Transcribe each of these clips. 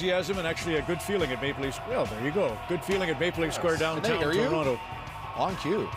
enthusiasm and actually a good feeling at Maple Leaf. Well, there you go. Good feeling at Maple Leaf Square downtown Toronto. On cue.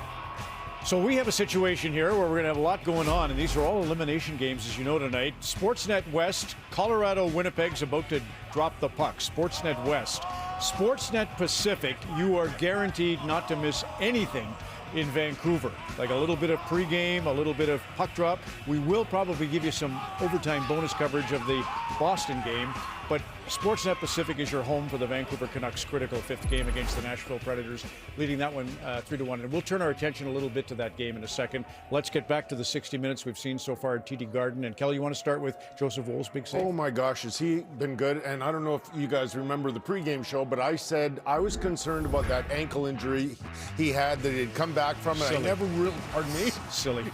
So we have a situation here where we're going to have a lot going on, and these are all elimination games, as you know, tonight. Sportsnet West, Colorado, Winnipeg's about to drop the puck. Sportsnet West. Sportsnet Pacific, you are guaranteed not to miss anything in Vancouver. Like a little bit of pregame, a little bit of puck drop. We will probably give you some overtime bonus coverage of the Boston game, but Sportsnet Pacific is your home for the Vancouver Canucks' critical fifth game against the Nashville Predators, leading that one 3-1. And we'll turn our attention a little bit to that game in a second. Let's get back to the 60 minutes we've seen so far at TD Garden. And Kelly, you want to start with Joseph Wolls' big save? Oh my gosh, has he been good? And I don't know if you guys remember the pregame show, but I said I was concerned about that ankle injury he had that he'd come back from. And I never really, pardon me? Silly.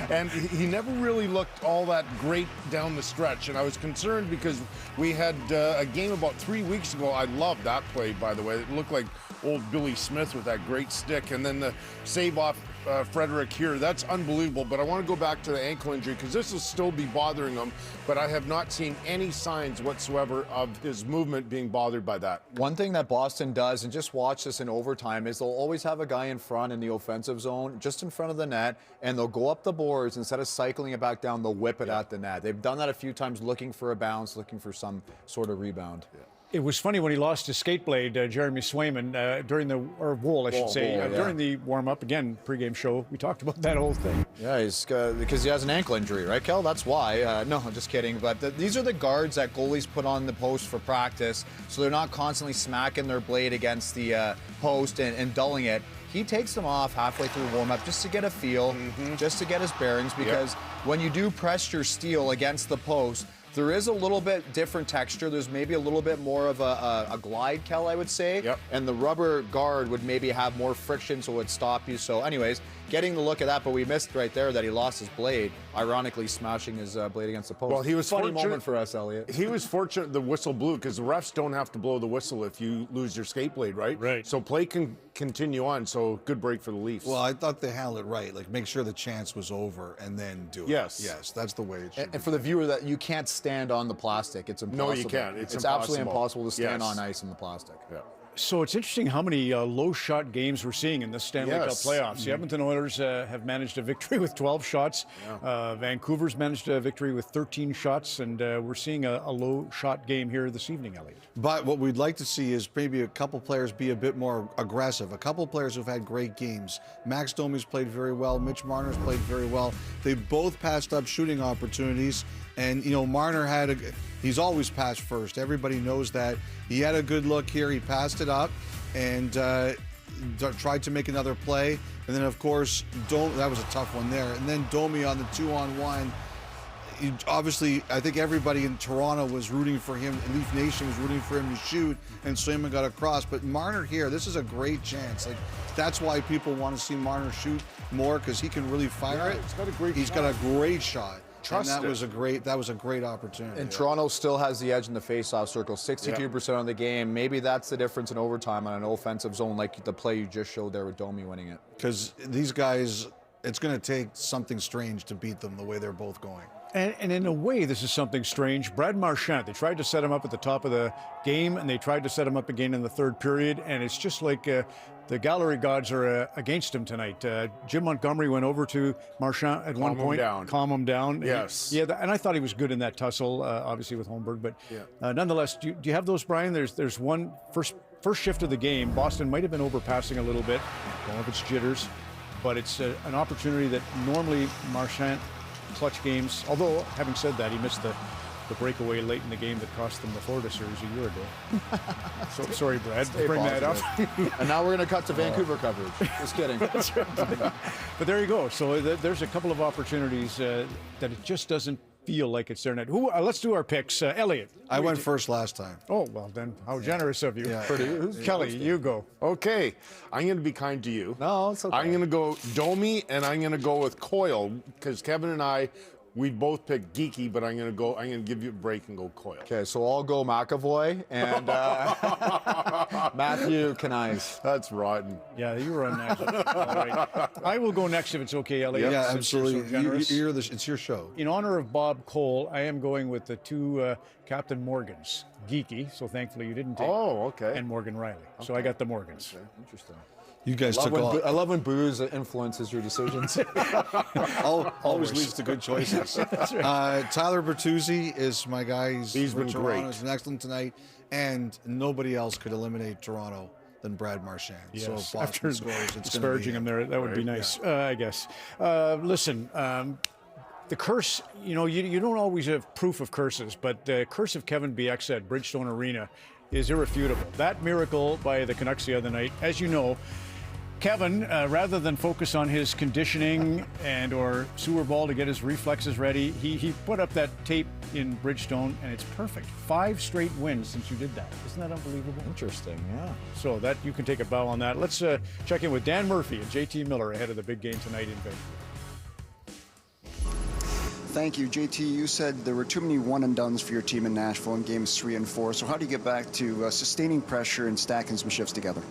And he never really looked all that great down the stretch. And I was concerned because we had a game about 3 weeks ago. I loved that play, by the way. It looked like old Billy Smith with that great stick. And then the save off Frederick here. That's unbelievable. But I want to go back to the ankle injury because this will still be bothering him. But I have not seen any signs whatsoever of his movement being bothered by that. One thing that Boston does, and just watch this in overtime, is they'll always have a guy in front in the offensive zone, just in front of the net, and they'll go up the boards. Instead of cycling it back down, they'll whip it at the net. They've done that a few times, looking for a bounce, looking for some sort of rebound. It was funny when he lost his skate blade, Jeremy Swayman, during the, or Wool, I should say, during the warm-up. Again, pregame show, we talked about that whole thing. Yeah, he's because he has an ankle injury, right, Kel? That's why. No, I'm just kidding. But these are the guards that goalies put on the post for practice, so they're not constantly smacking their blade against the post and dulling it. He takes them off halfway through warm-up just to get a feel, just to get his bearings, because when you do press your steel against the post, there is a little bit different texture. There's maybe a little bit more of a glide, Kel, I would say. And the rubber guard would maybe have more friction, so it would stop you. So anyways, getting the look at that, but we missed right there that he lost his blade, ironically smashing his blade against the post. Well, he was funny fortunate moment for us, Elliot. He was fortunate the whistle blew because the refs don't have to blow the whistle if you lose your skate blade, right? Right. So play can continue on, so good break for the Leafs. Well, I thought they handled it right. Like, make sure the chance was over and then do it. Yes, that's the way it should be. And for the viewer, that you can't stand on the plastic. It's impossible. No, you can't. It's absolutely impossible to stand on ice in the plastic. So it's interesting how many low shot games we're seeing in the Stanley Cup playoffs. The Edmonton Oilers have managed a victory with 12 shots. Vancouver's managed a victory with 13 shots, and we're seeing a low shot game here this evening, Elliot. But what we'd like to see is maybe a couple players be a bit more aggressive. A couple players who've had great games. Max Domi's played very well. Mitch Marner's played very well. They both passed up shooting opportunities. And, you know, Marner he's always passed first. Everybody knows that. He had a good look here. He passed it up and tried to make another play. And then, of course, that was a tough one there. And then Domi on the 2-on-1. Obviously, I think everybody in Toronto was rooting for him. Leaf Nation was rooting for him to shoot, and Swayman got across. But Marner here, this is a great chance. Like, that's why people want to see Marner shoot more, because he can really fire it. He's got a great shot. That was a great opportunity. And Toronto still has the edge in the face-off circle, 62% of the game. Maybe that's the difference in overtime on an offensive zone, like the play you just showed there with Domi winning it. Because these guys, it's going to take something strange to beat them the way they're both going. And in a way, this is something strange. Brad Marchand, they tried to set him up at the top of the game, and they tried to set him up again in the third period, and it's just like the gallery gods are against him tonight. Jim Montgomery went over to Marchand at one point. Calm him down. Yes. And I thought he was good in that tussle, obviously with Holmberg. But nonetheless, do you have those, Brian? There's one first shift of the game. Boston might have been overpassing a little bit. Don't know if it's jitters, but it's an opportunity that normally Marchand clutch games. Although, having said that, he missed the breakaway late in the game that cost them the Florida series a year ago. So sorry, Brad, to bring that up. And now we're going to cut to Vancouver coverage. Just kidding. But there you go. So there's a couple of opportunities that it just doesn't feel like it's their net. Let's do our picks. Elliot. I went first last time. Oh, well then, how generous of you. Kelly, you go. Okay, I'm going to be kind to you. No, it's okay. I'm going to go Domi, and I'm going to go with Coyle, because Kevin and I We both picked Geeky, but I'm gonna give you a break and go Coyle. Okay, so I'll go McAvoy and Matthew Knies. That's rotten. Yeah, you were on next. All right. I will go next if it's okay, Elliot. Yeah, since you're so absolutely. generous. It's your show. In honor of Bob Cole, I am going with the two Captain Morgans. Geeky, so thankfully you didn't take Oh, okay. and Morgan Riley. So I got the Morgans. Interesting. You guys took all. I love when booze influences your decisions. Always leads to good choices. Tyler Bertuzzi is my guy. He's been Toronto. great. He's been excellent tonight, and nobody else could eliminate Toronto than Brad Marchand. Yes, So if Boston after scores, it's gonna disparaging be him there, that would be nice, I guess. Listen, the curse, you know, you don't always have proof of curses, but the curse of Kevin Bieksa at Bridgestone Arena is irrefutable. That miracle by the Canucks the other night, as you know, Kevin, rather than focus on his conditioning and or sewer ball to get his reflexes ready, he put up that tape in Bridgestone, and it's perfect. 5 straight wins since you did that. Isn't that unbelievable? Interesting, yeah. So that you can take a bow on that. Let's check in with Dan Murphy and JT Miller ahead of the big game tonight in Vancouver. Thank you, JT. You said there were too many one-and-dones for your team in Nashville in games 3 and 4. So how do you get back to sustaining pressure and stacking some shifts together?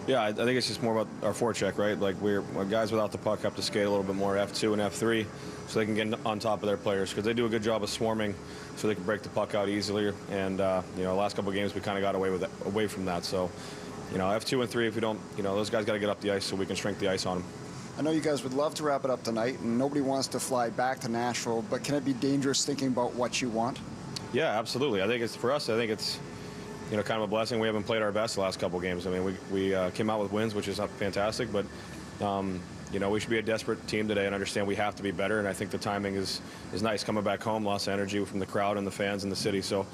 Yeah, I think it's just more about our forecheck, right? Like we're guys without the puck have to skate a little bit more F2 and F3 so they can get on top of their players because they do a good job of swarming so they can break the puck out easily. And, you know, last couple of games we kind of got away from that. So, you know, F2 and 3, if we don't, you know, those guys got to get up the ice so we can shrink the ice on them. I know you guys would love to wrap it up tonight, and nobody wants to fly back to Nashville, but can it be dangerous thinking about what you want? Yeah, absolutely. I think it's, for us, I think it's, you know, kind of a blessing. We haven't played our best the last couple of games. I mean, we came out with wins, which is fantastic, but, you know, we should be a desperate team today and understand we have to be better, and I think the timing is nice. Coming back home, lots of energy from the crowd and the fans in the city, so,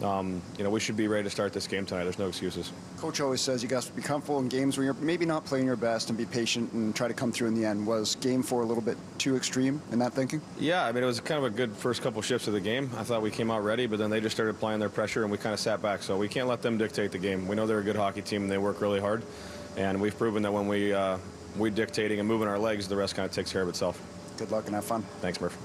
you know, we should be ready to start this game tonight. There's no excuses. Coach always says you guys have to be comfortable in games where you're maybe not playing your best and be patient and try to come through in the end. Was Game 4 a little bit too extreme in that thinking? Yeah, I mean, it was kind of a good first couple shifts of the game. I thought we came out ready, but then they just started applying their pressure, and we kind of sat back. So we can't let them dictate the game. We know they're a good hockey team, and they work really hard. And we've proven that when we dictating and moving our legs, the rest kind of takes care of itself. Good luck and have fun. Thanks, Murph.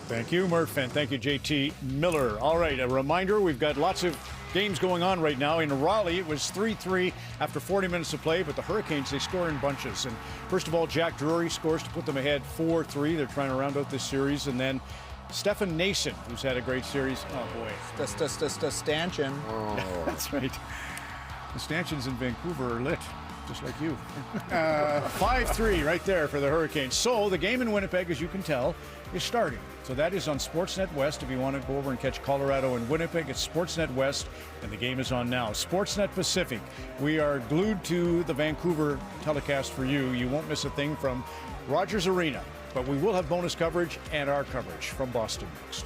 Thank you, Murph, and thank you, JT Miller. All right, a reminder, we've got lots of games going on right now. In Raleigh, it was 3-3 after 40 minutes of play, but the Hurricanes, they score in bunches. And first of all, Jack Drury scores to put them ahead 4-3. They're trying to round out this series. And then Stefan Nason, who's had a great series. Oh, boy. Stanchion. That's right. The stanchions in Vancouver are lit, just like you. 5-3 right there for the Hurricanes. So the game in Winnipeg, as you can tell, is starting. So that is on Sportsnet West. If you want to go over and catch Colorado and Winnipeg, it's Sportsnet West, and the game is on now. Sportsnet Pacific, we are glued to the Vancouver telecast for you. You won't miss a thing from Rogers Arena, but we will have bonus coverage and our coverage from Boston next.